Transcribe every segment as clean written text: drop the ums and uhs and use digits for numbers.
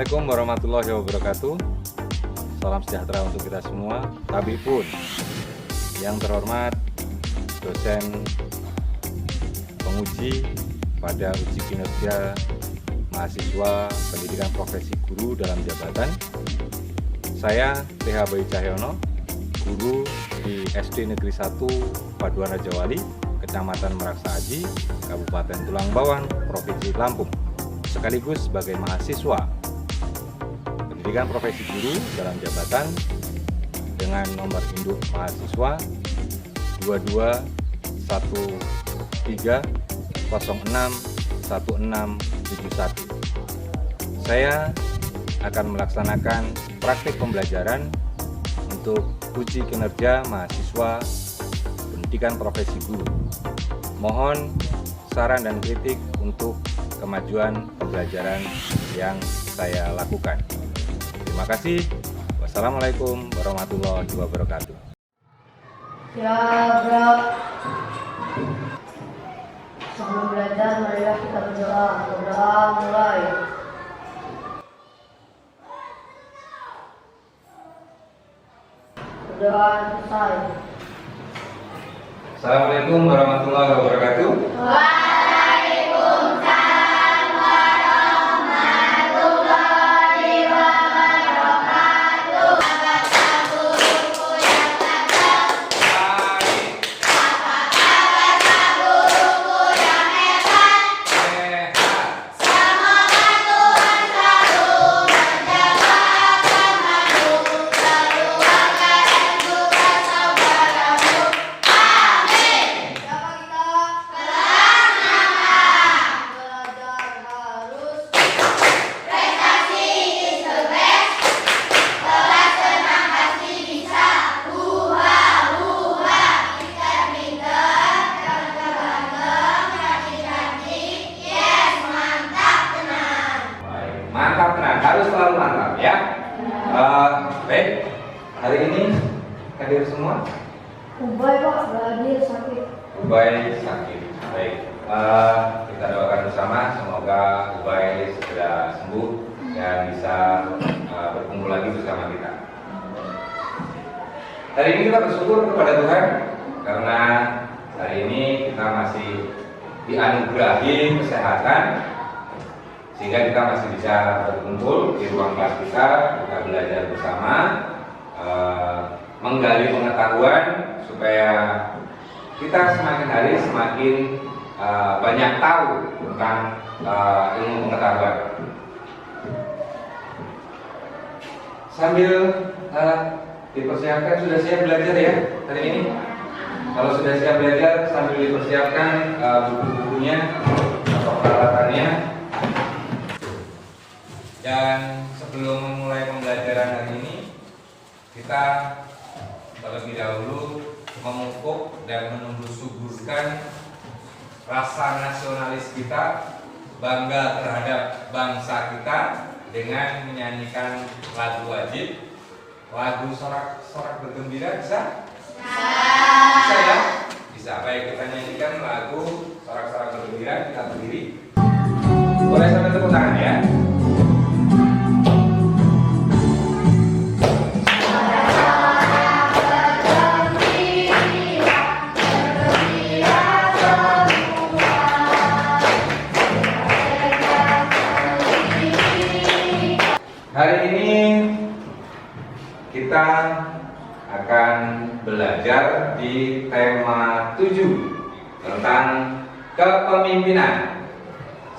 Assalamualaikum warahmatullahi wabarakatuh. Salam sejahtera untuk kita semua. Tapi pun yang terhormat dosen penguji pada uji kinerja mahasiswa pendidikan profesi guru dalam jabatan. Saya TH Bayu Cahyono, guru di SD Negeri 1 Paduan Raja Wali, Kecamatan Meraksa Aji, Kabupaten Tulang Bawang, Provinsi Lampung, sekaligus sebagai mahasiswa pendidikan profesi guru dalam jabatan dengan nomor induk mahasiswa 2213061671. Saya akan melaksanakan praktik pembelajaran untuk uji kinerja mahasiswa pendidikan profesi guru. Mohon saran dan kritik untuk kemajuan pembelajaran yang saya lakukan. Terima kasih. Wassalamualaikum warahmatullahi wabarakatuh. Ya, bro. Sebelum belajar, marilah kita berdoa. Berdoa mulai. Berdoa selesai. Assalamualaikum warahmatullahi wabarakatuh. Mantap, tenang, harus selalu mantap ya. Baik, hari ini hadir semua. Ubay, Pak, nggak hadir, sakit. Ubay sakit. Baik, kita doakan bersama semoga Ubay segera sembuh dan bisa berkumpul lagi bersama kita. Hari ini kita bersyukur kepada Tuhan karena hari ini kita masih dianugerahi kesehatan, sehingga kita masih bisa berkumpul di ruang kelas kita belajar bersama, menggali pengetahuan supaya kita semakin hari semakin banyak tahu tentang ilmu pengetahuan. Sambil dipersiapkan, sudah siap belajar ya hari ini? Kalau sudah siap belajar, sambil dipersiapkan buku-bukunya atau peralatannya. Dan sebelum memulai pembelajaran hari ini, kita terlebih dahulu memupuk dan menumbuh suburkan rasa nasionalis kita, bangga terhadap bangsa kita dengan menyanyikan lagu wajib, lagu sorak-sorak bergembira. Bisa? Bisa ya? Bisa. Baik, kita nyanyikan lagu sorak-sorak bergembira. Kita berdiri. Boleh sambil tepuk tangan ya. Hari ini kita akan belajar di tema 7 tentang kepemimpinan.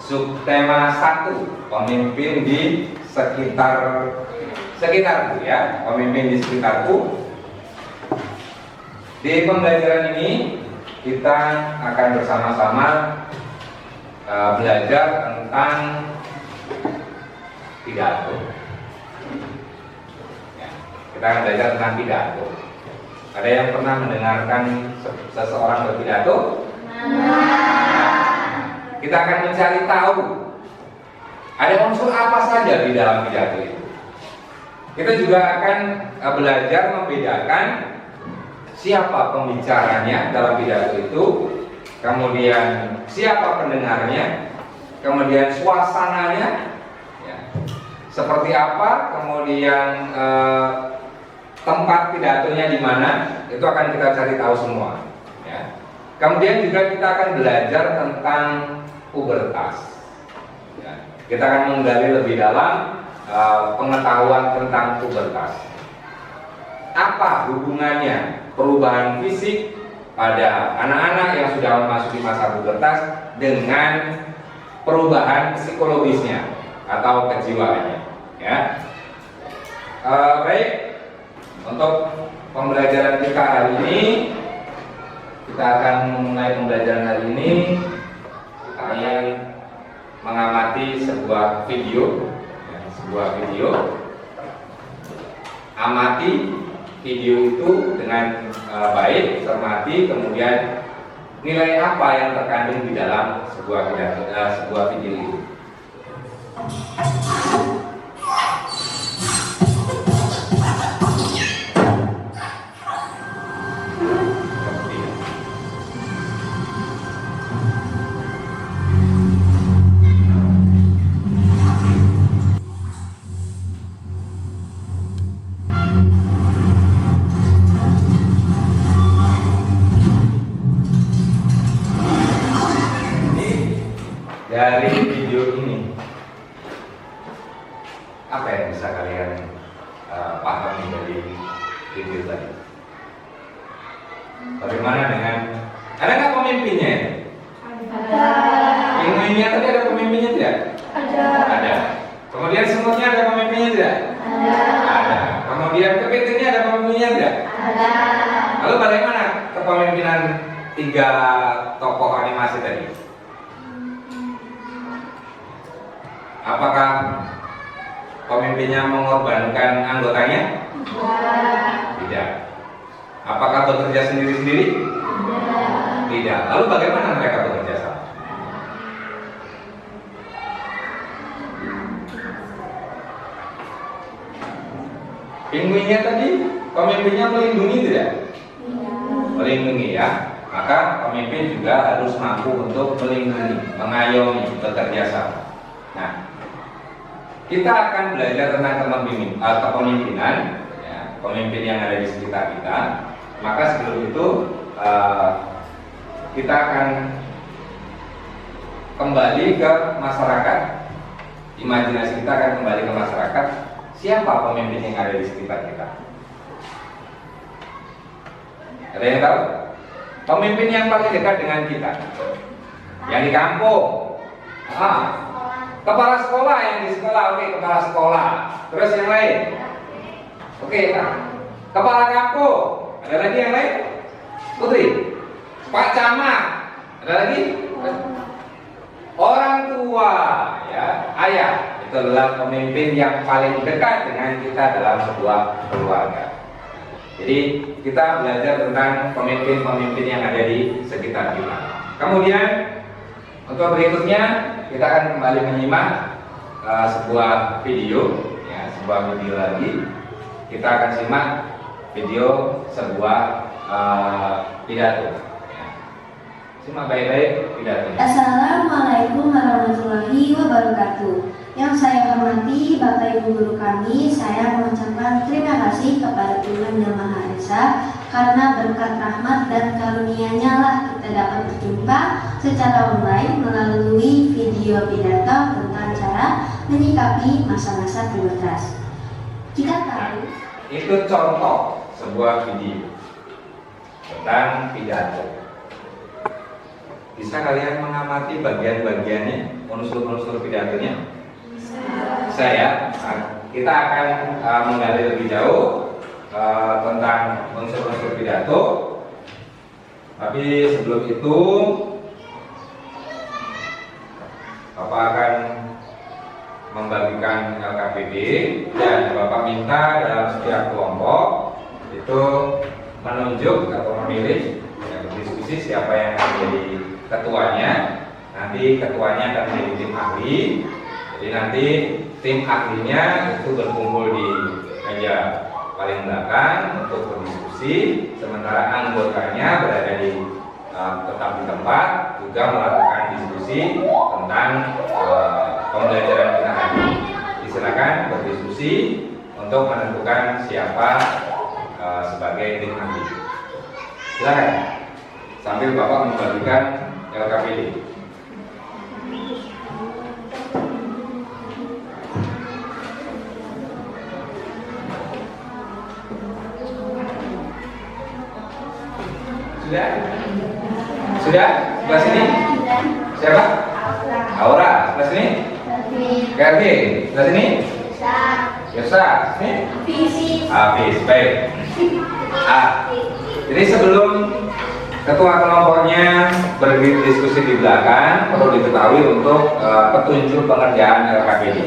Subtema 1, pemimpin di sekitarku ya, pemimpin di sekitarku. Di pembelajaran ini kita akan bersama-sama belajar tentang pidato. Kita akan belajar tentang pidato. Ada yang pernah mendengarkan seseorang berpidato? Kita akan mencari tahu ada unsur apa saja di dalam pidato itu. Kita juga akan belajar membedakan siapa pembicaranya dalam pidato itu, kemudian siapa pendengarnya, kemudian suasananya, ya, seperti apa, kemudian tempat pidatonya di mana, itu akan kita cari tahu semua. Ya. Kemudian juga kita akan belajar tentang pubertas. Ya. Kita akan menggali lebih dalam pengetahuan tentang pubertas. Apa hubungannya perubahan fisik pada anak-anak yang sudah memasuki masa pubertas dengan perubahan psikologisnya atau kejiwaannya, ya. Baik, untuk pembelajaran kita hari ini, kita akan mulai pembelajaran hari ini. Kita akan mengamati sebuah video, ya, amati video itu dengan baik, cermati, kemudian nilai apa yang terkandung di dalam sebuah video itu. Dari video ini, apa yang bisa kalian pahami dari video tadi? Bagaimana dengan, ada nggak pemimpinnya? Ada. Pinguinnya tadi ada pemimpinnya tidak? Ada. Kemudian semutnya ada pemimpinnya tidak? Ada. Kemudian kepitingnya ada pemimpinnya tidak? Ada. Lalu bagaimana kepemimpinan 3 tokoh animasi tadi? Apakah pemimpinnya mengorbankan anggotanya? Tidak. Apakah bekerja sendiri-sendiri? Tidak. Lalu bagaimana mereka bekerja sama? Pinguinnya tadi, pemimpinnya melindungi tidak? Melindungi, ya. Maka pemimpin juga harus mampu untuk melindungi, mengayomi, bekerja sama. Nah, kita akan belajar tentang kepemimpinan, ya, pemimpin yang ada di sekitar kita. Maka sebelum itu kita akan kembali ke masyarakat. Imajinasi kita akan kembali ke masyarakat. Siapa pemimpin yang ada di sekitar kita? Ada yang tahu? Pemimpin yang paling dekat dengan kita, yang di kampung. Kepala sekolah yang di sekolah, oke, kepala sekolah. Terus yang lain? Oke, kepala kampung. Ada lagi yang lain? Putri? Pak Camat? Ada lagi? Orang tua, ya, ayah. Itu adalah pemimpin yang paling dekat dengan kita dalam sebuah keluarga. Jadi kita belajar tentang pemimpin-pemimpin yang ada di sekitar kita. Kemudian untuk berikutnya kita akan kembali menyimak sebuah video, ya, sebuah video lagi. Kita akan simak video sebuah pidato. Ya. Simak baik-baik pidatonya. Assalamualaikum warahmatullahi wabarakatuh. Yang saya hormati Bapak Ibu guru kami, saya mengucapkan terima kasih kepada Tuhan Yang Maha Esa karena berkat rahmat dan karunia-Nya lah kita dapat berjumpa secara online melalui video pidato tentang cara menyikapi masa-masa pubertas. Kita tahu itu contoh sebuah video tentang pidato. Bisa kalian mengamati bagian-bagiannya, unsur-unsur pidatonya? Kita akan menggali lebih jauh tentang unsur-unsur pidato. Tapi sebelum itu, Bapak akan membagikan LKPD dan Bapak minta dalam setiap kelompok itu menunjuk atau memilih, ya, berdiskusi siapa yang akan menjadi ketuanya. Nanti ketuanya akan menjadi tim ahli. Jadi nanti tim ahlinya itu berkumpul di meja paling belakang untuk berdiskusi, sementara anggotanya berada tetap di tempat juga melakukan diskusi tentang pembelajaran kita hari ini. Di silakan berdiskusi untuk menentukan siapa sebagai tim ahli. Silakan sambil Bapak membagikan LKPD. Sudah? Sudah? Sebelah sini? Siapa? Aura. Sebelah sini? Kevin. Sebelah sini? Yosa. Sini? Hafiz. Baik. Jadi sebelum ketua kelompoknya berdiskusi di belakang, perlu diketahui untuk petunjuk pengerjaan LKPD.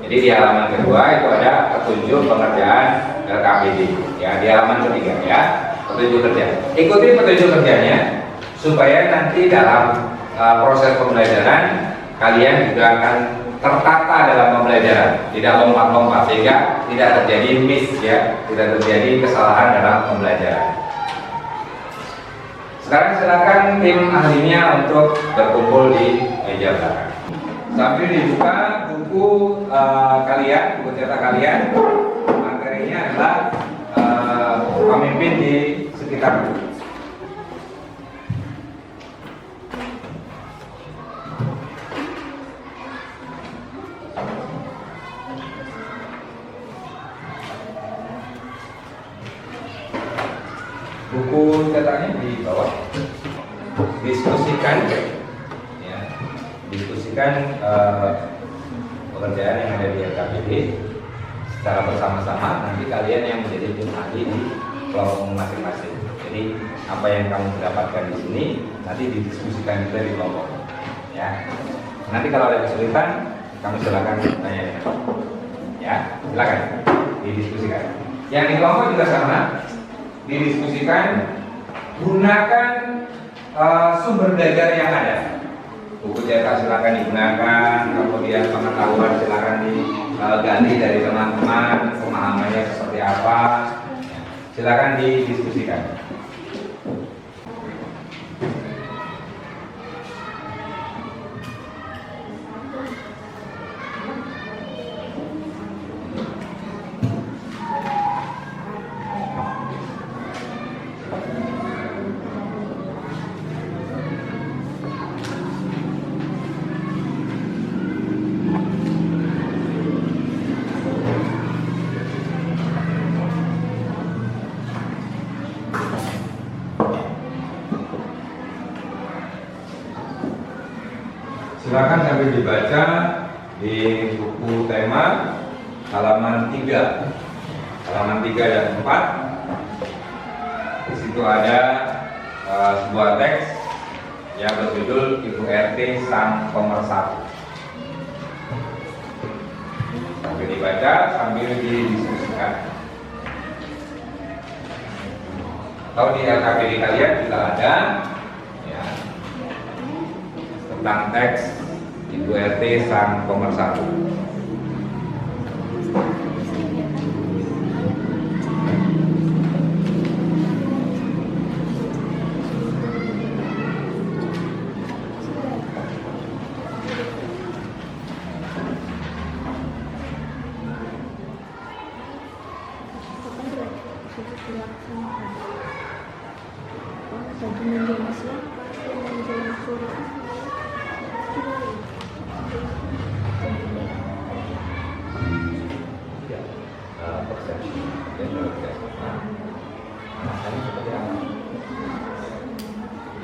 Jadi di halaman kedua itu ada petunjuk pengerjaan LKPD. Ya, di halaman ketiga ya. Petunjuk kerja. Ikuti petunjuk kerjanya supaya nanti dalam proses pembelajaran kalian juga akan tertata dalam pembelajaran, tidak lompat-lompat sehingga tidak terjadi miss ya, tidak terjadi kesalahan dalam pembelajaran. Sekarang silakan tim ahlinya untuk berkumpul di meja belakang. Sambil dibuka buku kalian, buku cetak kalian, materinya adalah pemimpin di sekitar buku. Buku cetaknya di bawah. Diskusikan, ya, diskusikan pekerjaan yang ada di LKPD secara bersama-sama. Nanti kalian yang menjadi tim ahli di kelompok masing-masing. Jadi apa yang kamu dapatkan di sini nanti didiskusikan juga di kelompok. Ya. Nanti kalau ada kesulitan, kamu silakan tanya. Ya, silakan didiskusikan. Yang di kelompok juga sama. Didiskusikan, gunakan sumber belajar yang ada. Buku cetak silakan digunakan, kemudian pengetahuan silakan digali dari teman-teman, pemahamannya seperti apa. Silakan didiskusikan. Silakan sambil dibaca di buku tema halaman 3. Halaman 3 dan 4. Di situ ada sebuah teks yang berjudul Ibu RT Sang Pemersatu. Sambil dibaca, sambil didiskusikan. Atau di LKPD kalian juga ada ya, tentang teks Ibu RT Sang Pemersatu.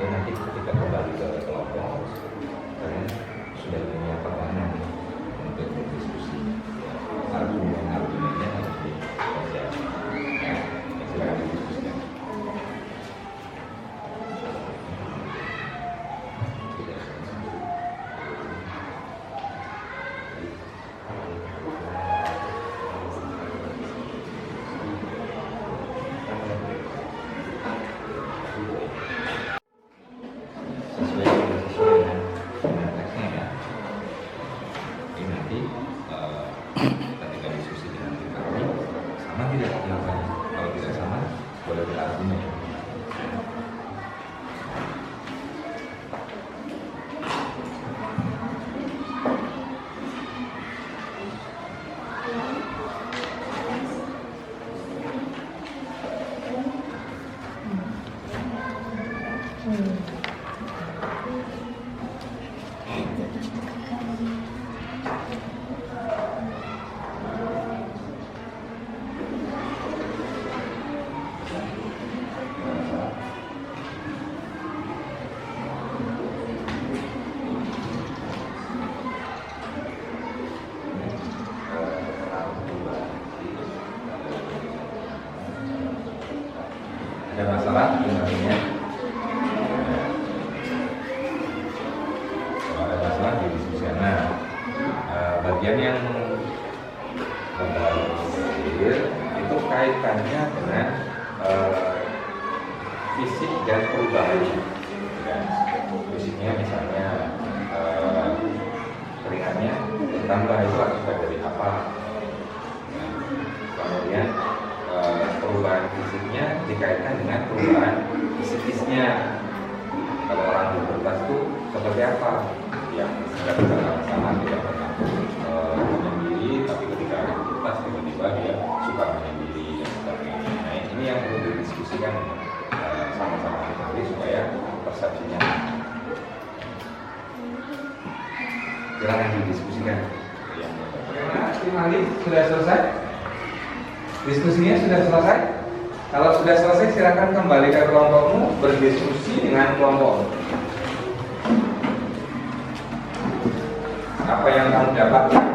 Nanti kita kembali ke kelompok, kalian sudah punya pertanyaan untuk berdiskusi. Argumennya harus disiapkan. Ya, silakan didiskusikan. Ketika diskusi dengan kita sama tidak jawabannya, kalau tidak sama boleh berargumen. Ada masalah sebenarnya? Kalau ada masalah didiskusikan. Nah, bagian yang itu kaitannya dengan fisik dan perubahan. Ya, fisiknya misalnya keringatnya bertambah, itu akibat dari apa? Nah, kemudian perubahan fisiknya dikaitkan dengan perubahan psikisnya. Kalau orang pubertas itu seperti apa? Yang tidak bisa sama tidak pernah menyendiri, tapi ketika pubertas tiba-tiba dia suka menyendiri dan sebagainya. Nah, ini yang perlu didiskusikan sama-sama nanti supaya persepsinya. Silakan didiskusikan. Bagaimana? Tim ahli sudah selesai? Diskusinya sudah selesai? Kalau sudah selesai, silakan kembali ke kelompokmu, berdiskusi dengan kelompokmu. Apa yang kamu dapatkan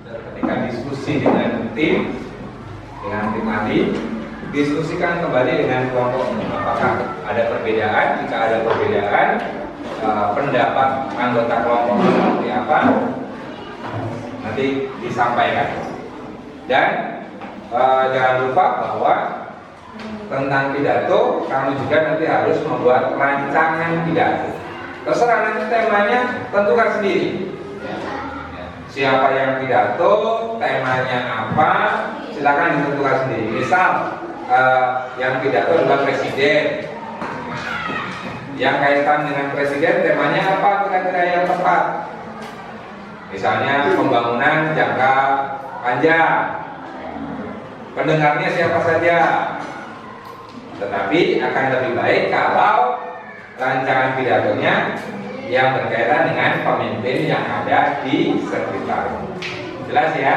ketika diskusi dengan tim ahli, diskusikan kembali dengan kelompokmu. Apakah ada perbedaan? Jika ada perbedaan, pendapat anggota kelompokmu seperti apa? Nanti disampaikan. Dan jangan lupa bahwa tentang pidato kamu juga nanti harus membuat rancangan pidato. Terserah nanti temanya tentukan sendiri. Siapa yang pidato, temanya apa, silakan ditentukan sendiri. Misal yang pidato adalah presiden. Yang kaitan dengan presiden, temanya apa kira-kira yang tepat? Misalnya pembangunan jangka panjang. Pendengarnya siapa saja. Tetapi akan lebih baik kalau rancangan pidatonya yang berkaitan dengan pemimpin yang ada di sekitar. Jelas ya?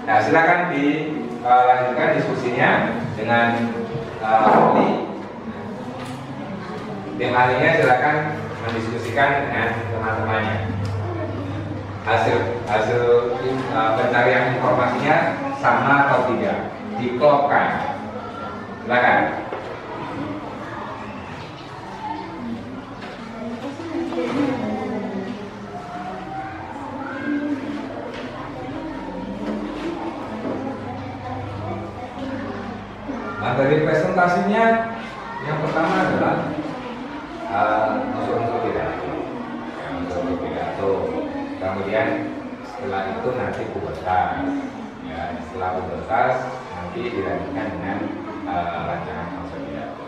Nah, silakan dilanjutkan diskusinya dengan ahli. Tim ahlinya silakan mendiskusikan dengan teman-temannya. Hasil pencarian informasinya sama atau tidak, diklopkan. Silakan. Nah, dari presentasinya yang pertama adalah unsur-unsur pidato. Kemudian setelah itu nanti pubertas. Ya, setelah pubertas nanti dilanjutkan dengan rancangan konsep pidato.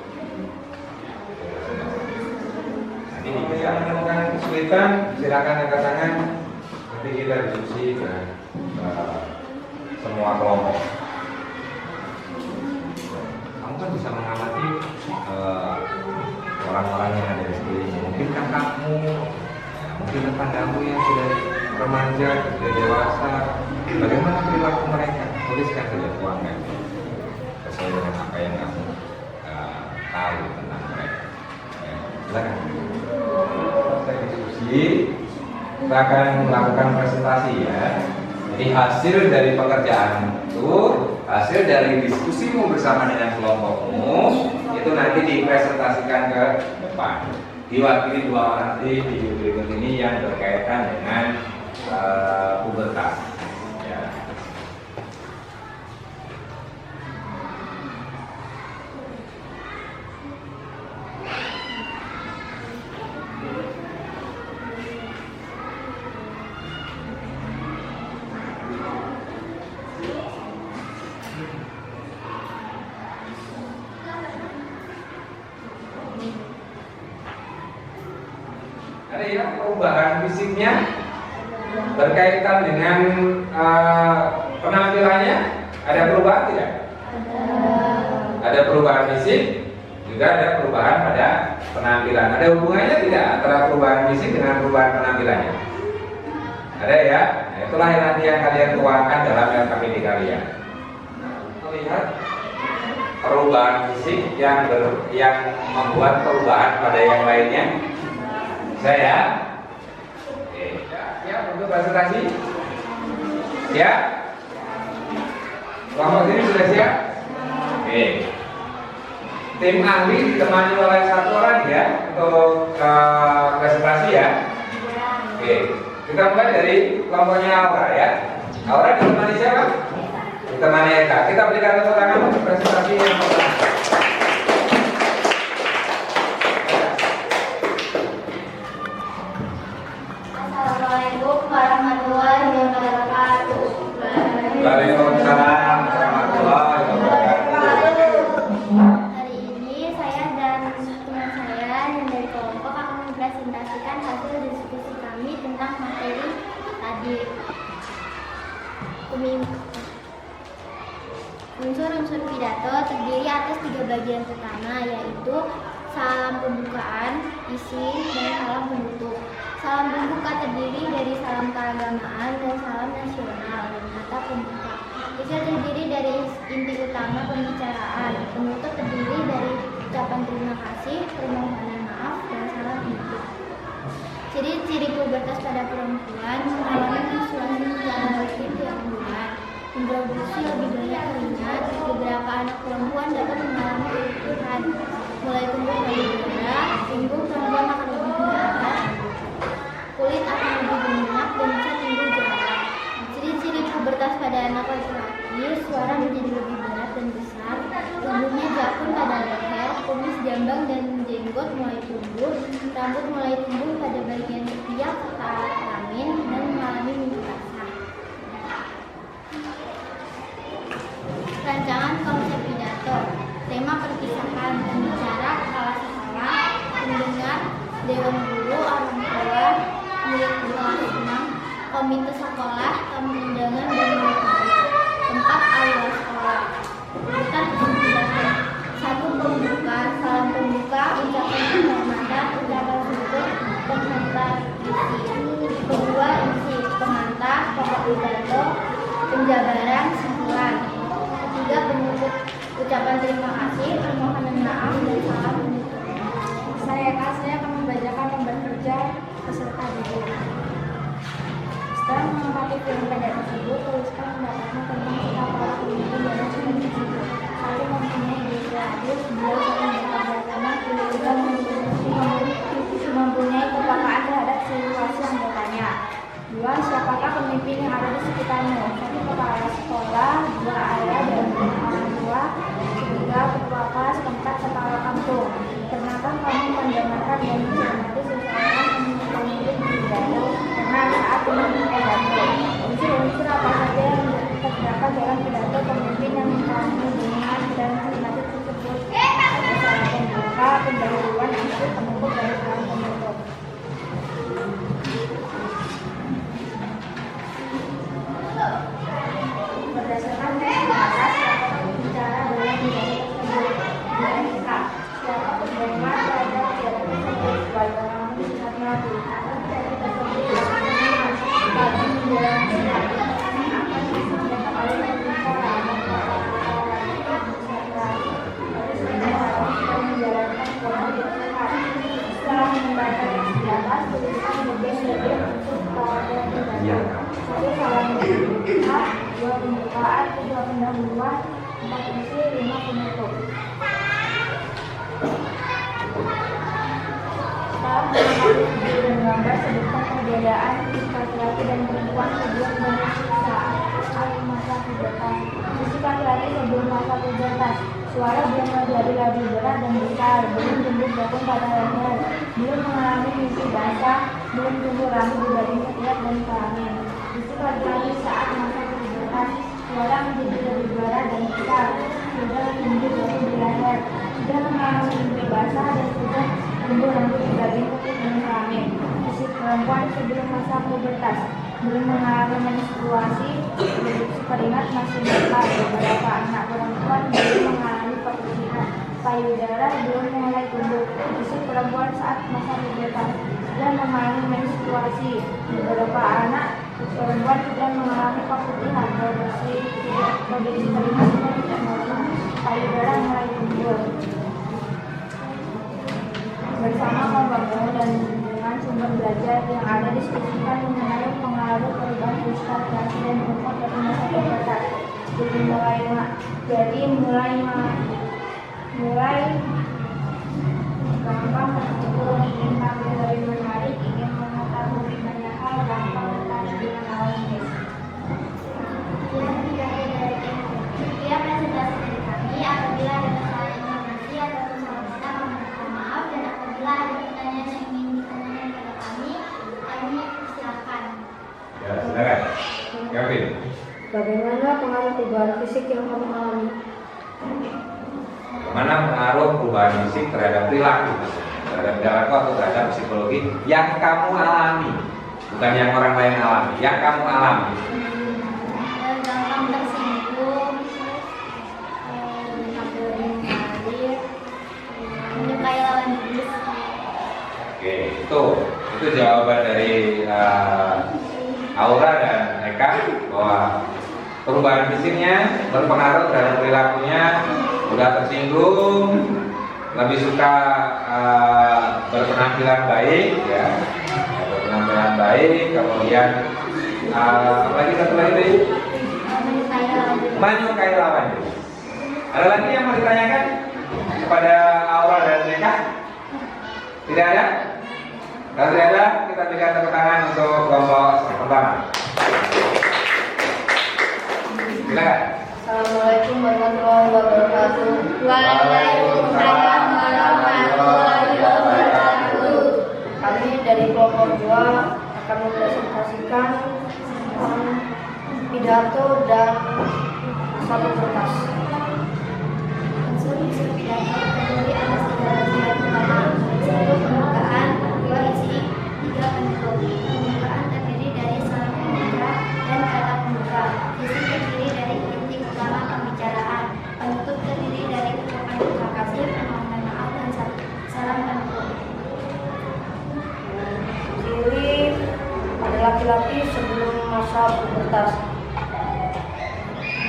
Nanti bisa menemukan kesulitan, silakan angkat tangan. Nanti kita diskusi dengan semua kelompok. Kamu kan bisa mengamati orang-orang yang ada di sekelilingmu. Mungkin kakakmu, mungkin tetanggamu yang sudah remaja, sudah dewasa. Bagaimana perilaku mereka? Tuliskan saja, tuangkan sesuai dengan apa yang kamu tahu tentang mereka. Ya, silakan. Saya diskusi, kita akan melakukan presentasi ya. Jadi hasil dari pekerjaan itu, hasil dari diskusimu bersama dengan kelompokmu itu nanti dipresentasikan ke depan. Diwakili dua orang di video berikut ini yang berkaitan dengan pubertas. Ya. Ada ya perubahan fisiknya berkaitan dengan penampilannya, ada perubahan tidak? Ada perubahan fisik. juga ada perubahan pada penampilan. Ada hubungannya tidak antara perubahan fisik dengan perubahan penampilannya? Ada ya? Nah, itulah yang nanti yang kalian tuangkan dalam LKPD kalian. Melihat perubahan fisik yang membuat perubahan pada yang lainnya. Saya siap untuk presentasi? Ya? Kelompok ini sudah siap? Oke. Tim ahli ditemani oleh satu orang ya untuk presentasi ya. Oke. Kita mulai dari kelompoknya Aura ya. Aura ditemani siapa? Ditemani Eka. Kita berikan tepuk tangan untuk presentasi yang pertama. Assalamualaikum warahmatullahi wabarakatuh. Waalaikumsalam warahmatullahi wabarakatuh. Hari ini saya dan teman saya yang dari kelompok akan mempresentasikan hasil diskusi kami tentang materi tadi. Unsur-unsur pidato terdiri atas 3 bagian utama, yaitu salam pembukaan, isi, dan salam penutup. Salam pembuka terdiri dari salam keagamaan dan salam nasional dan kata pembuka. Isi terdiri dari inti utama pembicaraan. Penutup terdiri dari ucapan terima kasih, permohonan maaf, dan salam penutup. Ciri-ciri pubertas pada perempuan mengalami menstruasi secara rutin tiap bulan. Introduksi lebih banyak keringat. Beberapa anak perempuan dapat mengalami kerukuhan. Mulai tumbuh payudara, punggung perempuan akan lebih mendarat, kulit akan lebih berminyak dan bisa timbul jerawat. Ciri-ciri pubertas pada anak laki-laki, suara menjadi lebih berat dan besar, tubuhnya jakun pada leher, kumis jambang dan jenggot mulai tumbuh, rambut mulai tumbuh pada bagian ketiak serta alat kelamin, dan mengalami mimpi basah. Rancangan konsep pidato. Tema perpisahan, pembicara, kepala sekolah, pendengar, dewan guru, orang tua, murid kelas 6, komite sekolah, tamu undangan, dan murid-murid. Tempat aula sekolah. Urutan pembicaraan. 1. Pembuka, salam pembuka, ucapan penghormatan, ucapan syukur, penghantar isi. 2. Isi, pengantar, pokok pidato, penjabaran, simpulan. 3. Penutup, ucapan terima kasih, permohonan maaf, dan salam penutup. Saya akan membacakan lembar kerja peserta didik. Setelah mengamati film pendek tersebut, tuliskan pendapatmu tentang sikap para pemimpin dalam film tersebut. 1. Mempunyai ide kreatif, 2. Sering bekerja sama, 3. Mempunyai kepekaan terhadap situasi anggotanya. 2. Siapakah pemimpin yang ada di sekitarmu? 1. Kepala sekolah, 2. Ayah dan orang tua, 3. Ketua kelas, 4. Kepala kampung. Pernahkah kamu mendengarkan dan mencermati seseorang pemimpin pidato? Pernah saat memimpin pidato. Unsur-unsur apa saja yang terdapat dalam pidato pemimpin yang kamu dengar dan cermati tersebut? Ada salam pembuka, pendahuluan, isi, penutup, dan salam penutup. Berdasarkan fasilitas siapa bicara dalam pidato tersebut. Mereka siapa pendengar terhadap pidato tersebut, bagaimana melihat madu atau pidato tersebut bagi menjalankan akan disampaikan oleh pembicara dan para menjalankan pola diperlukan. Setelah membaca teks di atas, tuliskan bagian-bagian unsur pada pidato. 1. Salam pembuka, 2. Pembukaan, 3. pendahuluan, 4. isi, 5. penutup. Setelah mengamati video dan gambar, sebutkan perbedaan fisik laki-laki dan perempuan sebelum dan saat masa pubertas. Fisik laki-laki sebelum masa pubertas. Suara belum menjadi lebih berat dan besar, belum tumbuh jakun pada leher, belum mengalami mimpi basah, belum tumbuh rambut di bagian ketiak dan kelamin. Fisik laki-laki saat masa pubertas. Suara menjadi lebih berat dan besar, sudah tumbuh jakun di leher, sudah mengalami mimpi basah, dan sudah tumbuh rambut di bagian ketiak dan kelamin. Fisik perempuan sebelum masa pubertas. Belum mengalami menstruasi, produksi keringat masih besar. Beberapa anak perempuan belum mengalami perputihan payudara belum mulai tumbuh. Fisik perempuan saat masa pubertas dan mengalami menstruasi. Beberapa anak perempuan sudah mengalami keputihan, produksi terlihat sudah tidak normal. Payudara mulai tumbuh. Bersama kelompok dan dengan sumber belajar yang ada diskusikan mengenai pengaruh perubahan fisik laki-laki dan perempuan pada masa pubertas. Mulai gampang terpukul, ingin tampil lebih menarik, ingin mengetahui banyak hal, gampang tertarik dengan lawan jenis. Sekian presentasi dari kami. Apabila ada kesalahan informasi atau salah kata, kami mohon maaf. Dan apabila ada pertanyaan yang ingin ditanyakan kepada kami silakan. Ya, silakan. Kevin. Bagaimana pengaruh perubahan fisik yang kamu alami? Bagaimana pengaruh perubahan fisik terhadap perilaku, terhadap perilaku atau terhadap psikologi yang kamu alami, bukan yang orang lain alami, yang kamu alami. Gampang tersinggung, tampil lebih menarik, menyukai lawan jenis. Oke, itu jawaban dari Aura dan Eka bahwa perubahan fisiknya berpengaruh terhadap perilakunya, mudah tersinggung, lebih suka berpenampilan baik, ya, berpenampilan baik, kemudian apalagi satu lagi, menyukai lawan jenis. Ada lagi yang mau ditanyakan kepada Aura dan Eka? Tidak ada? Kalau tidak ada, kita berikan tepuk tangan untuk kelompok pertama. Silakan. Assalamualaikum warahmatullahi wabarakatuh. Waalaikumsalam warahmatullahi wabarakatuh. Kami dari kelompok 2 akan mempresentasikan pidato dan satu kertas. Unsur pidato terdiri atas 3 bagian utama. 1. Pembukaan, 2. Isi, 3. Penutup. Pembukaan terdiri dari salam pembuka dan kata pembuka. Isi terdiri dari inti utama pembicaraan. Penutup terdiri dari ucapan terima kasih, permohonan maaf, dan salam penutup. Ciri pada laki-laki sebelum masa pubertas.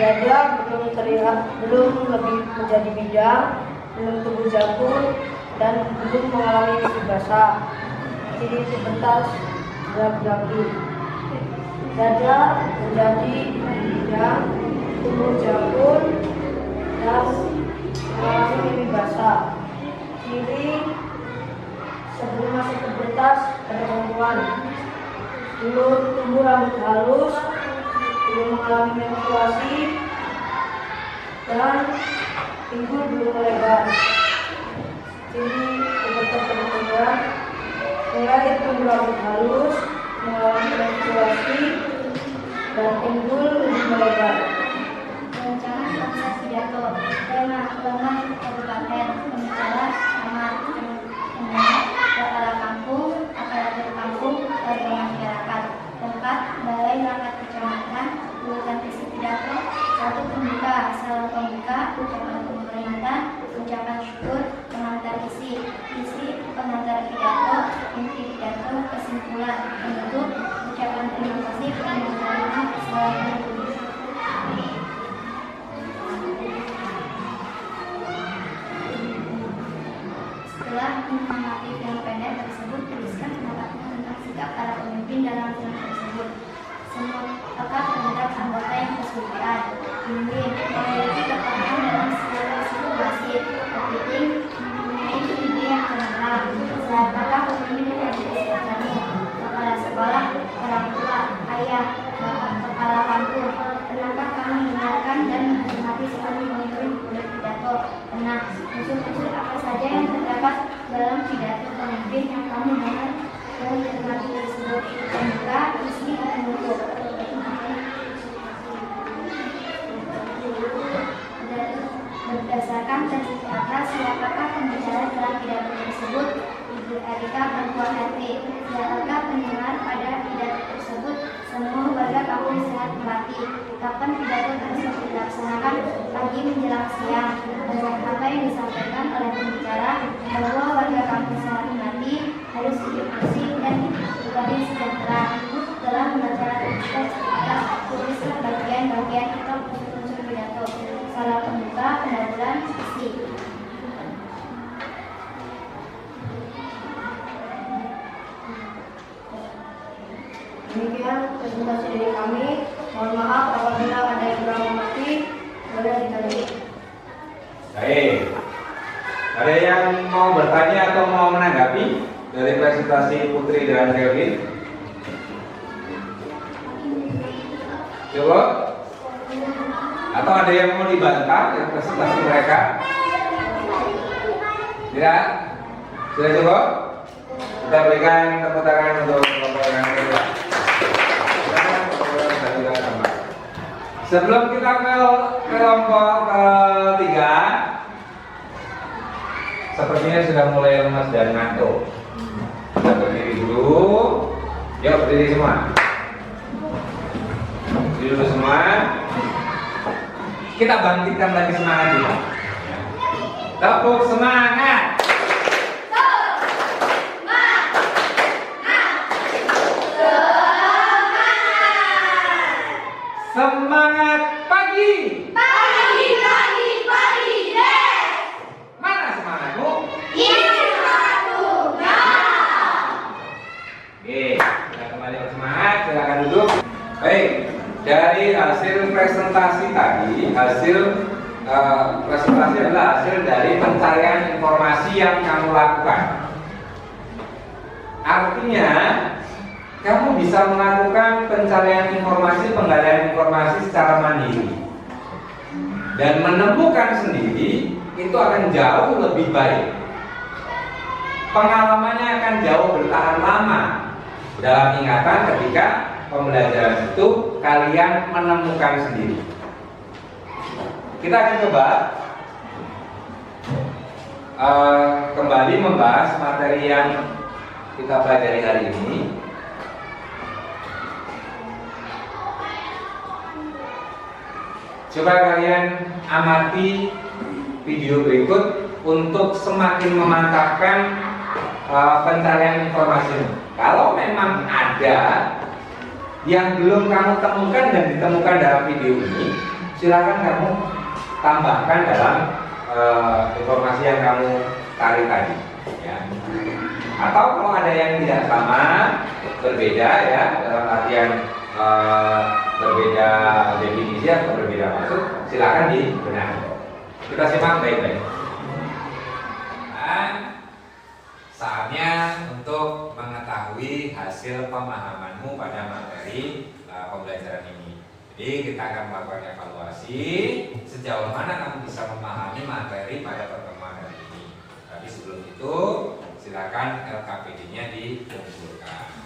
Dada belum lebih menjadi bidang, belum tumbuh jangkung, dan belum mengalami mimpi basah. Ciri pubertas laki-laki. Dada menjadi bidang, tumbuh jangkung, dan mengalami mimpi basah. Ciri sebelum masuk pubertas pada perempuan. Belum tumbuh rambut halus, belum mengalami menstruasi, dan pinggul belum melebar. Ciri pubertas pada perempuan: mulai tumbuh rambut halus, mengalami menstruasi, dan pinggul belum melebar. Rancangan konsep pidato. Tema: Lemah Kabupaten. Pembicara: Ahmad Kepala Kampung, aparatur kampung, warga masyarakat. Tempat: Balai Rakyat Kecamatan. Urutan isi pidato: 1. Pembuka, salam pembuka, ucapan pemerintah, ucapan syukur, pengantar isi, pengantar pidato, inti pidato, kesimpulan, penutup, ucapan terima kasih, permohonan maaf, salam penutup. Setelah mengamati film pendek tersebut, tuliskan pendapatmu tentang sikap para pemimpin dalam film tersebut. Semut lekat terhadap anggota yang kesulitan. Bimbing memiliki kepakaran dalam segala situasi. Kepiting mempunyai ide yang cemerlang. Siapakah pemimpin yang disesuaikanmu? Kepala sekolah, orang tua, ayah, bapak kepala kampung. Pernahkah kamu mendengarkan dan menghormati sekali pemimpin pidato? Pernah. Unsur-unsur apa saja yang terdapat dalam pidato pemimpin yang kamu dengar dan cermati tersebut? Pembuka, isi, penutup. Berdasarkan prinsip kata, siapakah pembicara dalam pidato tersebut? Ibu Erika, perempuan RT. Siapakah pendengar pada pidato tersebut? Semua warga kampung Sehat Melati. Kapan pidato tersebut dilaksanakan? Pagi menjelang siang. Dan apa yang disampaikan oleh pembicara bahwa warga kampus Saraswati harus hidup bersih dan berdamai sejahtera. Telah membaca teks atas tuliskan bagian-bagian atau unsur pidato. Salah pembuka, pendahuluan, isi. Demikian presentasi dari kami. Mohon maaf apabila ada yang kurang mengerti, boleh dikali. Baik. Ada yang mau bertanya atau mau menanggapi dari presentasi Putri dan Kelvin? Coba? Atau ada yang mau dibantah dari presentasi mereka? Tidak? Sudah cukup? Kita berikan tepuk tangan untuk kelompok yang kedua. Sebelum kita ke kelompok ketiga, sepertinya sudah mulai lemas dan ngantuk. Kita berdiri dulu. Yuk berdiri semua. Berdiri dulu semua. Kita bangkitkan lagi semangat dulu. Tepuk semangat. Semangat pagi. Pagi, deh. Mana semangatmu? Ini semangatku. Oke, kita kembali bersemangat. Silakan duduk. Baik, dari hasil presentasi tadi, presentasi adalah hasil dari pencarian informasi yang kamu lakukan. Artinya, kamu bisa melakukan pencarian informasi, penggalian informasi secara mandiri dan menemukan sendiri itu akan jauh lebih baik. Pengalamannya akan jauh bertahan lama dalam ingatan ketika pembelajaran itu kalian menemukan sendiri. Kita akan coba kembali membahas materi yang kita pelajari hari ini. Coba kalian amati video berikut untuk semakin memantapkan pencarian informasi. Kalau memang ada yang belum kamu temukan dan ditemukan dalam video ini, silakan kamu tambahkan dalam informasi yang kamu cari tadi. Ya. Atau kalau ada yang tidak sama, berbeda ya dalam artian berbeda definisi atau berbeda maksud, silakan dibenahi. Kita simak baik-baik. Dan saatnya untuk mengetahui hasil pemahamanmu pada materi pembelajaran ini. Jadi kita akan melakukan evaluasi sejauh mana kamu bisa memahami materi pada pertemuan hari ini. Tapi sebelum itu, silakan LKPD-nya dikumpulkan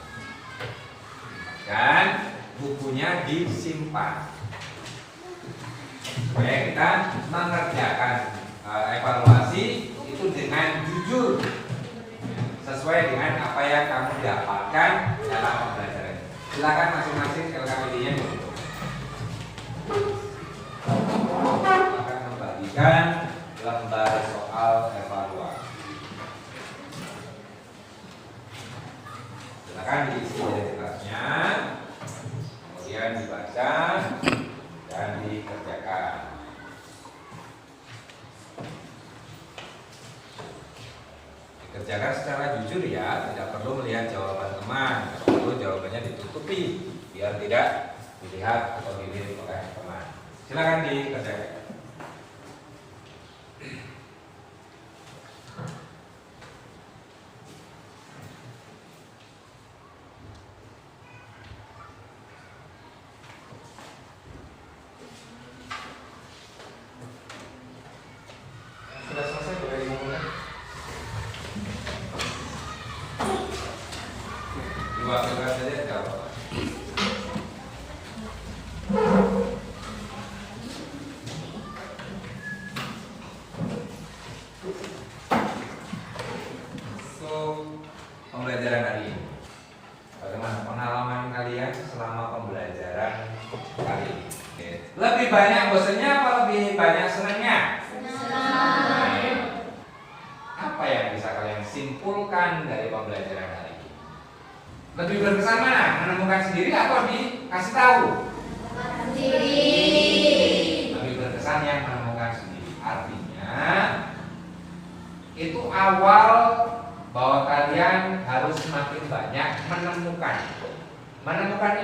dan bukunya disimpan supaya kita mengerjakan evaluasi itu dengan jujur sesuai dengan apa yang kamu dapatkan dalam pembelajaran. Silakan masing-masing LKPD-nya ditutup. Akan membagikan lembar soal evaluasi. Silakan diisi identitasnya, kemudian dibaca dan dikerjakan. Dikerjakan secara jujur ya, tidak perlu melihat jawaban teman, tidak perlu jawabannya ditutupi biar tidak dilihat atau dilihat oleh teman. Silakan dikerjakan. Sudah selesai, boleh dimulai. Diwakilkan saja tidak apa-apa. Apa yang bisa kalian simpulkan dari pembelajaran hari ini? Lebih berkesan mana? Menemukan sendiri atau dikasih tahu? Lebih berkesan yang menemukan sendiri. Artinya itu awal bahwa kalian harus semakin banyak menemukan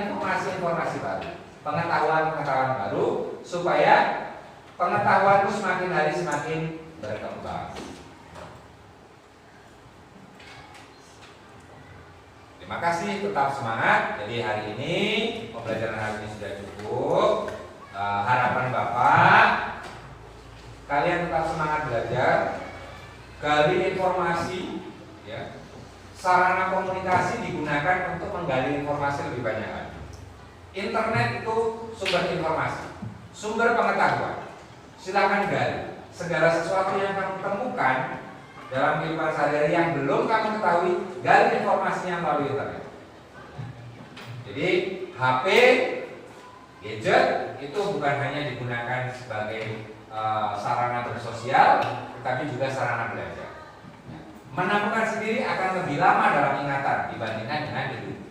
informasi-informasi baru, pengetahuan-pengetahuan baru, supaya pengetahuanmu semakin hari semakin berkembang. Terima kasih, tetap semangat. Jadi hari ini pembelajaran hari ini sudah cukup. Harapan Bapak, kalian tetap semangat belajar, gali informasi, ya. Sarana komunikasi digunakan untuk menggali informasi lebih banyak lagi. Internet itu sumber informasi, sumber pengetahuan. Silakan gali segala sesuatu yang kamu temukan dalam kehidupan sehari-hari yang belum kamu ketahui, gali informasinya melalui internet. Jadi HP, gadget itu bukan hanya digunakan sebagai sarana bersosial, tetapi juga sarana belajar. Menemukan sendiri akan lebih lama dalam ingatan dibandingkan dengan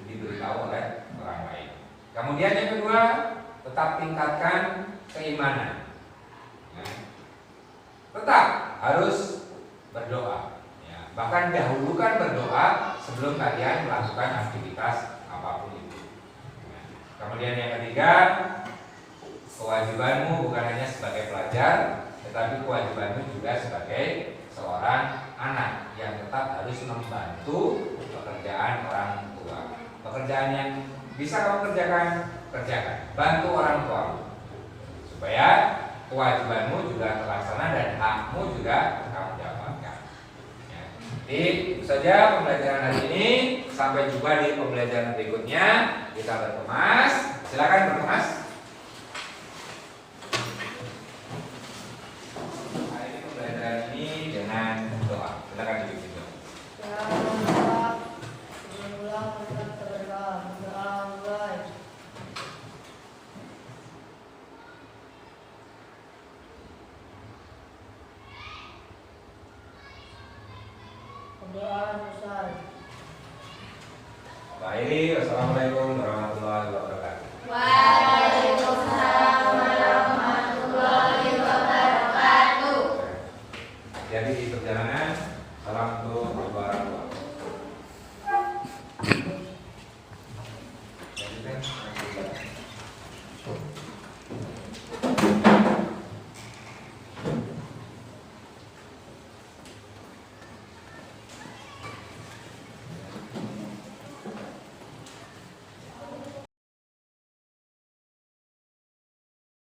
diberitahu oleh orang lain. Kemudian yang kedua, tetap tingkatkan keimanan. Tetap harus berdoa. Bahkan dahulukan berdoa sebelum kalian melakukan aktivitas apapun itu. Kemudian yang ketiga, kewajibanmu bukan hanya sebagai pelajar, tetapi kewajibanmu juga sebagai seorang anak yang tetap harus membantu pekerjaan orang tua. Pekerjaan yang bisa kamu kerjakan, bantu orang tua supaya kewajibanmu juga terlaksana dan hakmu juga kamu dapatkan. Jadi itu saja pembelajaran hari ini. Sampai jumpa di pembelajaran berikutnya. Kita berkemas. Silakan berkemas. Hari ini pembelajaran ini dengan doa. Silakan dibimbing. Baik, assalamualaikum warahmatullahi wabarakatuh.